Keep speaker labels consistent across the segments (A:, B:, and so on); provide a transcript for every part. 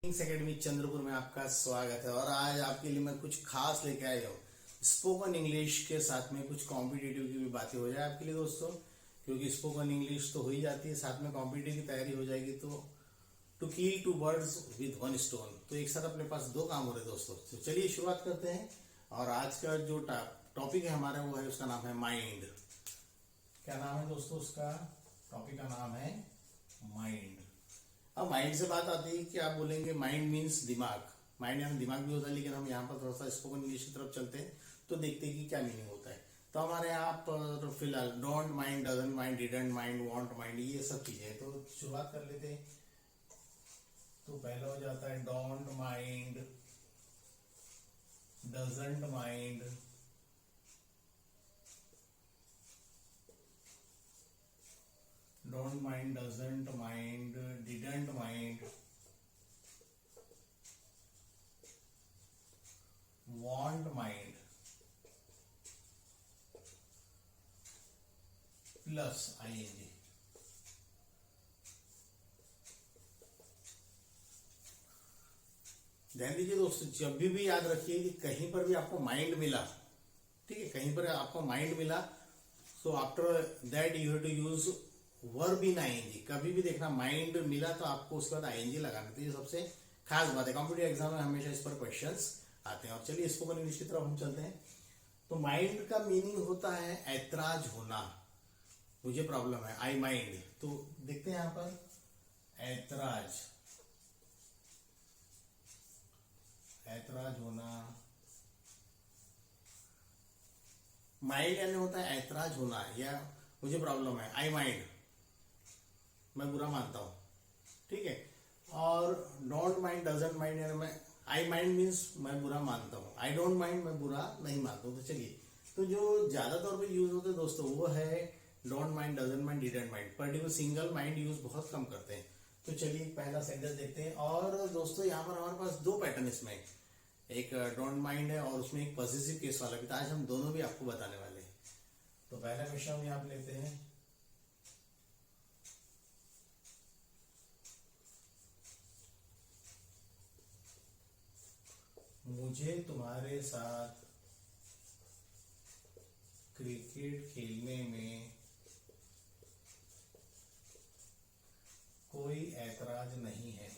A: Kings academy Chandrapur में आपका स्वागत है। और आज आपके लिए मैं कुछ खास लेके आया हूँ। स्पोकन इंग्लिश के साथ में कुछ कॉम्पिटिटिव की भी बातें हो जाए आपके लिए दोस्तों, क्योंकि स्पोकन इंग्लिश तो हो ही जाती है, साथ में कॉम्पिटिटिव की तैयारी हो जाएगी। तो to kill two birds with one stone, तो एक साथ अपने पास दो काम हो रहे दोस्तों। तो चलिए शुरुआत करते हैं। और आज का जो टॉपिक है हमारा वो है, उसका नाम है माइंड। क्या नाम है दोस्तों उसका? टॉपिक का नाम है माइंड। अब माइंड से बात आती है कि आप बोलेंगे माइंड मीन्स दिमाग। माइंड यानी दिमाग भी होता है, लेकिन हम यहाँ पर थोड़ा सा स्पोकन इंग्लिश की तरफ चलते हैं तो देखते हैं कि क्या मीनिंग होता है। तो हमारे यहाँ पर फिलहाल don't mind, doesn't mind, didn't mind, won't mind, ये सब चीजें हैं। तो शुरुआत कर लेते हैं। तो पहला हो जाता है don't mind, doesn't mind, don't mind, doesn't mind, didn't mind, won't mind, plus ING. ध्यान दीजिए दोस्तों, जब भी याद रखिए कि कहीं पर भी आपको माइंड मिला, ठीक है, कहीं पर आपको माइंड मिला, so after that you have to use verb in ING. कभी भी देखना माइंड मिला तो आपको उसके बाद आईएनजी लगाना। तो ये सबसे खास बात है, कॉम्पिटिटिव एग्जाम में हमेशा इस पर क्वेश्चंस आते हैं। और चलिए स्पोकन इंग्लिश की तरफ हम चलते हैं। तो माइंड का मीनिंग होता है ऐतराज होना। मुझे प्रॉब्लम है, आई माइंड। तो देखते हैं यहां पर ऐतराज, ऐतराज होना। माइंड यानी होता है ऐतराज होना, या मुझे प्रॉब्लम है, आई माइंड, मैं बुरा मानता हूं, ठीक है। और डोंट माइंड, डजंट माइंड, यानी मैं आई माइंड मीन्स मैं बुरा मानता हूं, आई डोंट माइंड मैं बुरा नहीं मानता हूं। तो चलिए, तो जो ज्यादातर पे यूज होते हैं दोस्तों वो है don't mind, doesn't mind, didn't mind. Particular single mind use बहुत कम करते हैं। तो चलिए पहला सेंटेंस देखते हैं। और दोस्तों यहाँ पर हमारे पास दो पैटर्न इसमें, एक डोंट माइंड है और उसमें एक पॉजिटिव केस वाला भी। तो आज हम दोनों भी आपको बताने वाले हैं। तो पहला क्वेश्चन हम यहाँ लेते हैं। मुझे तुम्हारे साथ क्रिकेट खेलने में कोई ऐतराज नहीं है।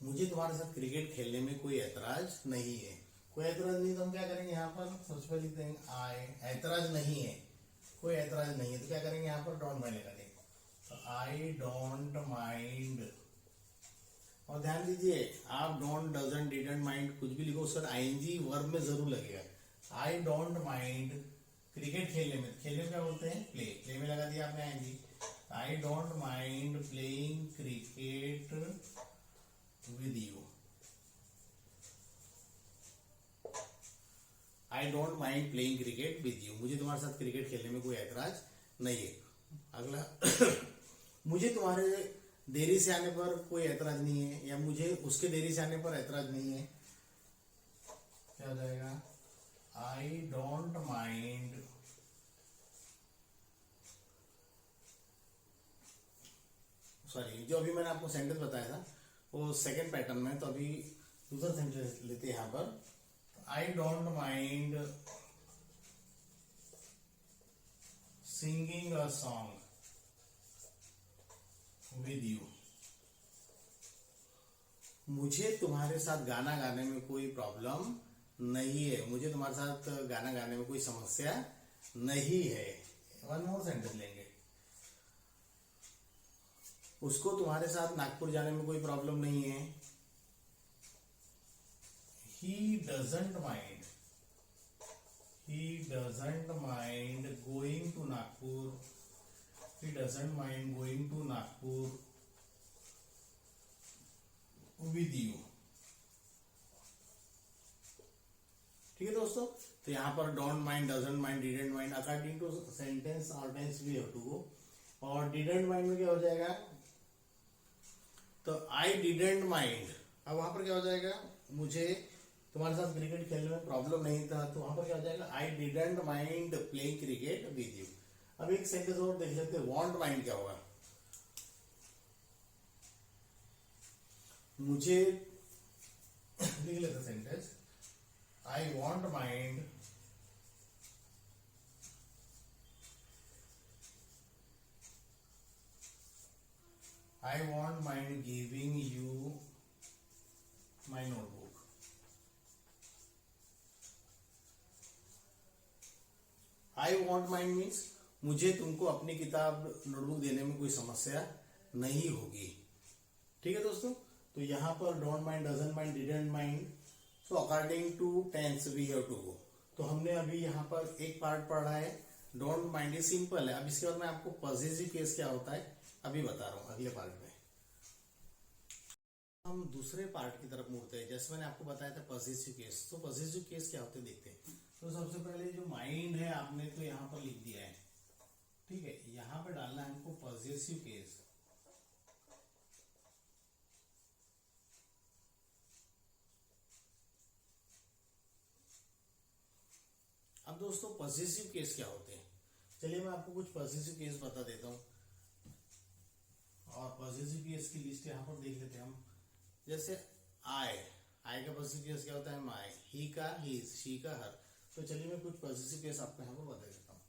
A: मुझे तुम्हारे साथ क्रिकेट खेलने में कोई ऐतराज नहीं है। कोई ऐतराज नहीं तो हम क्या करेंगे यहाँ पर? सबसे पहले लिख देंगे आई, ऐतराज नहीं है, कोई ऐतराज नहीं है। तो क्या करेंगे यहाँ पर? डोंट माइंड लगा देंगे। तो आई डोंट माइंड। और ध्यान दीजिए, आप डोंट, डजंट, डिडंट माइंड कुछ भी लिखो, उसका आईएनजी वर्ब में जरूर लगेगा। आई डोंट माइंड क्रिकेट खेलने में, खेलने में क्या बोलते हैं? प्ले, प्ले में लगा दिया आपने ING. I don't mind playing cricket with you. I don't mind playing cricket with you, मुझे तुम्हारे साथ क्रिकेट खेलने में कोई ऐतराज नहीं है। अगला मुझे तुम्हारे देरी से आने पर कोई ऐतराज नहीं है, या मुझे उसके देरी से आने पर ऐतराज नहीं है। क्या हो जाएगा? आई डोंट माइंड सॉरी, जो अभी मैंने आपको सेंटेंस बताया था वो सेकंड पैटर्न में। तो अभी दूसरा सेंटेंस लेते हैं यहाँ पर। I don't mind singing a song with you. मुझे तुम्हारे साथ गाना गाने में कोई प्रॉब्लम नहीं है, मुझे तुम्हारे साथ गाना गाने में कोई समस्या नहीं है। वन मोर सेंटेंस लेंगे। उसको तुम्हारे साथ नागपुर जाने में कोई प्रॉब्लम नहीं है। He doesn't mind, he doesn't mind going to Nagpur, he doesn't mind going to Nagpur with you। ठीक है दोस्तों, तो यहाँ पर don't mind, doesn't mind, didn't mind, according to sentence और tense we have to go. और didn't mind में क्या हो जाएगा? तो आई डिडंट माइंड, अब वहां पर क्या हो जाएगा? मुझे तुम्हारे साथ क्रिकेट खेलने में प्रॉब्लम नहीं था, तो वहां पर क्या हो जाएगा? I didn't mind playing cricket with you. अब एक सेंटेंस और देख लेते हैं, वॉन्ट माइंड क्या होगा। मुझे लिख लेते sentence, I want mind I won't mind giving you my notebook. I won't mind means मुझे तुमको अपनी किताब नोटबुक देने में कोई समस्या नहीं होगी। ठीक है दोस्तों, तो यहाँ पर don't mind, doesn't mind, didn't mind, तो according to tense we have to go. तो हमने अभी यहाँ पर एक पार्ट पढ़ा है, डोंट माइंड, ये सिंपल है। अब इसके बाद मैं आपको पॉजिटिव केस क्या होता है अभी बता रहा हूँ अगले पार्ट में। हम दूसरे पार्ट की तरफ मुड़ते हैं। जैसे मैंने आपको बताया था पॉजिटिव केस, तो पॉजिटिव केस क्या होते हैं देखते हैं। तो सबसे पहले जो माइंड है आपने तो यहाँ पर लिख दिया है, ठीक है, यहाँ पे डालना है हमको पॉजिटिव केस। अब दोस्तों पॉजिटिव केस क्या होते हैं, चलिए मैं आपको कुछ पॉजिटिव केस बता देता हूँ। और पॉजिटिव केस की लिस्ट यहाँ पर देख लेते हैं हम। जैसे आई का पॉजिटिव केस क्या होता है, माई, ही का हीज, शी का हर। तो चलिए मैं कुछ पॉजिटिव केस आपको यहाँ पर बता देता हूँ।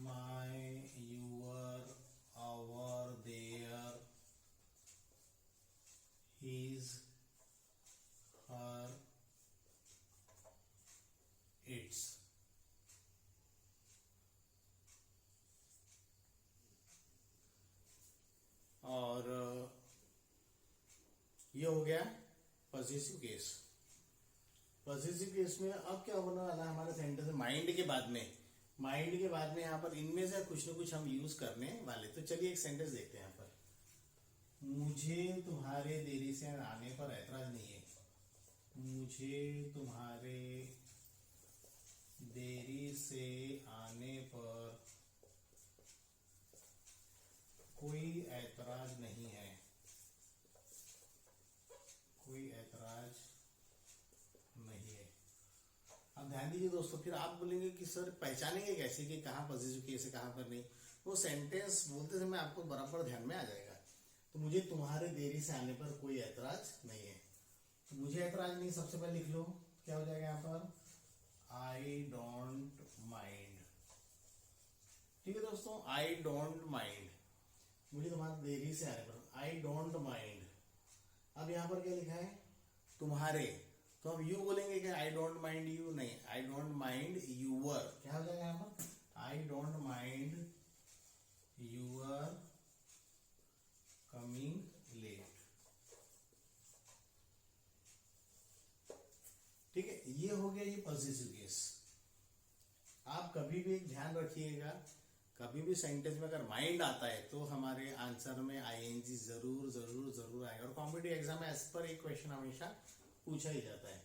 A: My, your, our, their, his, her, its. और ये हो गया पॉजिटिव केस। पॉजिटिव केस में अब क्या होने वाला है हमारे सेंटेंस माइंड के बाद में, माइंड के बाद में यहाँ पर इनमें से कुछ न कुछ हम यूज करने वाले। तो चलिए एक सेंटेंस देखते हैं यहाँ पर, मुझे तुम्हारे देरी से आने पर ऐतराज नहीं है। मुझे तुम्हारे देरी से आने पर कोई ऐतराज नहीं है, कोई ऐतराज नहीं है। अब ध्यान दीजिए दोस्तों, फिर आप बोलेंगे कि सर पहचानेंगे कैसे कि कहाँ पॉजिटिव केस है कहाँ पर नहीं। वो सेंटेंस बोलते समय आपको बराबर ध्यान में आ जाएगा। तो मुझे तुम्हारे देरी से आने पर कोई ऐतराज नहीं है, तो मुझे ऐतराज नहीं, सबसे पहले लिख लो क्या हो जाएगा यहाँ पर, आई डोंट माइंड। ठीक है दोस्तों, आई डोंट माइंड, मुझे तुम्हारी देरी से आने पर, आई डोंट माइंड। अब यहाँ पर क्या लिखा है, तुम्हारे, तो हम यू बोलेंगे क्या, आई डोंट माइंड यू, नहीं, आई डोंट माइंड यूअर। क्या हो जाएगा यहाँ पर, I don't mind your coming late. ठीक है, ये हो गया ये पॉजिटिव केस। आप कभी भी एक ध्यान रखिएगा, कभी भी सेंटेंस में अगर माइंड आता है तो हमारे आंसर में आईएनजी जरूर जरूर जरूर आएगा। और कॉम्पिटिटिव एग्जाम में इस पर एक क्वेश्चन हमेशा पूछा ही जाता है।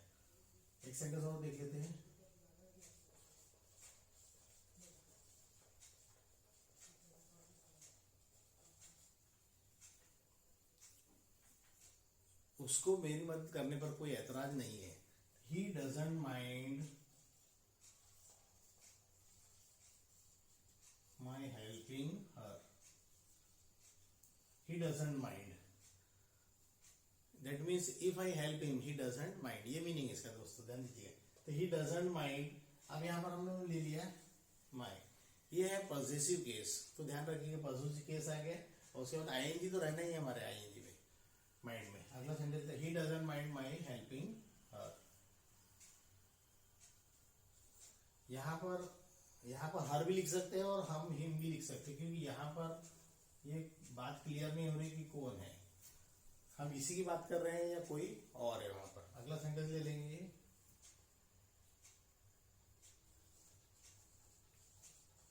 A: एक सेंटेंस और देख लेते हैं, उसको मेरी मदद करने पर कोई ऐतराज नहीं है। He doesn't mind my helping her. He doesn't mind, that means if I help him he doesn't mind, ये मीनिंग है इसका दोस्तों, ध्यान दीजिए। तो ही डजंट माइंड, अब यहाँ पर हमने ले लिया माई, ये है पॉजिटिव केस। तो ध्यान रखिए पॉजिटिव केस आ गया, और उसके बाद आईएनजी तो रहना ही है हमारे आईएनजी में, माइंड में। अगला सेंटेंस है, he doesn't mind my helping her. यहाँ पर हर भी लिख सकते हैं और हम हिम भी लिख सकते हैं, क्योंकि यहाँ पर ये बात क्लियर नहीं हो रही कि कौन है, हम इसी की बात कर रहे हैं या कोई और है वहां पर। अगला सेंटेंस ले लेंगे,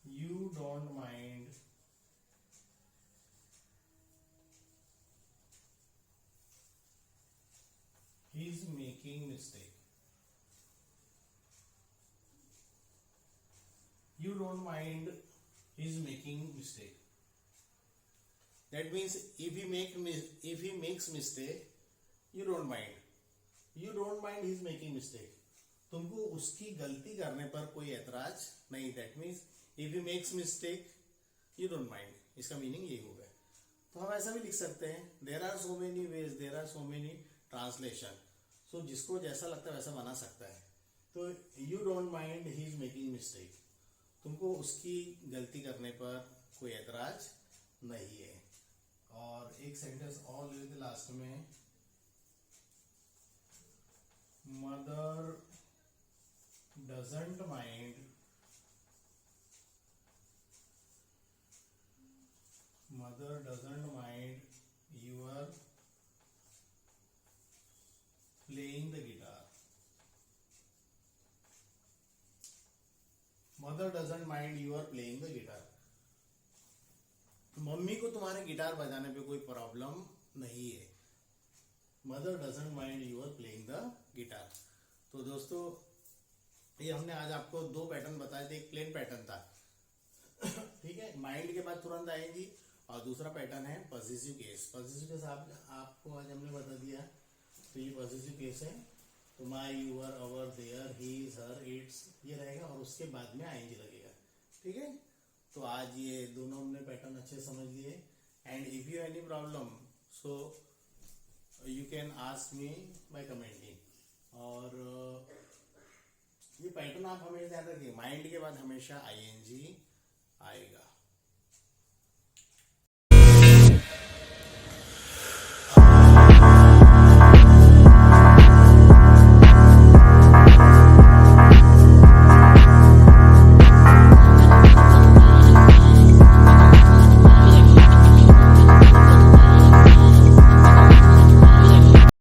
A: you don't mind he is making mistake. You don't mind he's making mistake. That means if he makes mistake, you don't mind. You don't mind he's making mistake. तुमको उसकी गलती करने पर कोई ऐतराज नहीं। That means if you makes mistake you don't mind, इसका meaning ये हो गया। तो हम ऐसा भी लिख सकते हैं, there are so many ways, there are so many translation. So जिसको जैसा लगता है वैसा बना सकता है। तो you don't mind he is making mistake, तुमको उसकी गलती करने पर कोई ऐतराज नहीं है। और एक सेंटेंस और ले लेते लास्ट में, mother doesn't mind, mother doesn't mind your playing the guitar. Mother doesn't mind your playing the guitar. Mummy को तुम्हारे गिटार बजाने पे कोई प्रॉब्लम नहीं है। Mother doesn't mind you're playing the guitar. तो दोस्तों ये हमने आज आपको दो पैटर्न बताए थे, एक प्लेन पैटर्न था ठीक है, माइंड के बाद तुरंत आएगी, और दूसरा पैटर्न है पॉजिटिव केस। पॉजिटिव केस आपको आज हमने बता दिया। तो ये पॉजिटिव केस है, तो my, your, our, their, his, her, its, ये रहेगा और उसके बाद में आईएनजी लगेगा। ठीक है, तो आज ये दोनों हमने पैटर्न अच्छे समझ लिए। And if you any problem so you can ask me by commenting. और ये पैटर्न आप हमेशा ध्यान रखिए, माइंड के बाद हमेशा आईएनजी आएगा।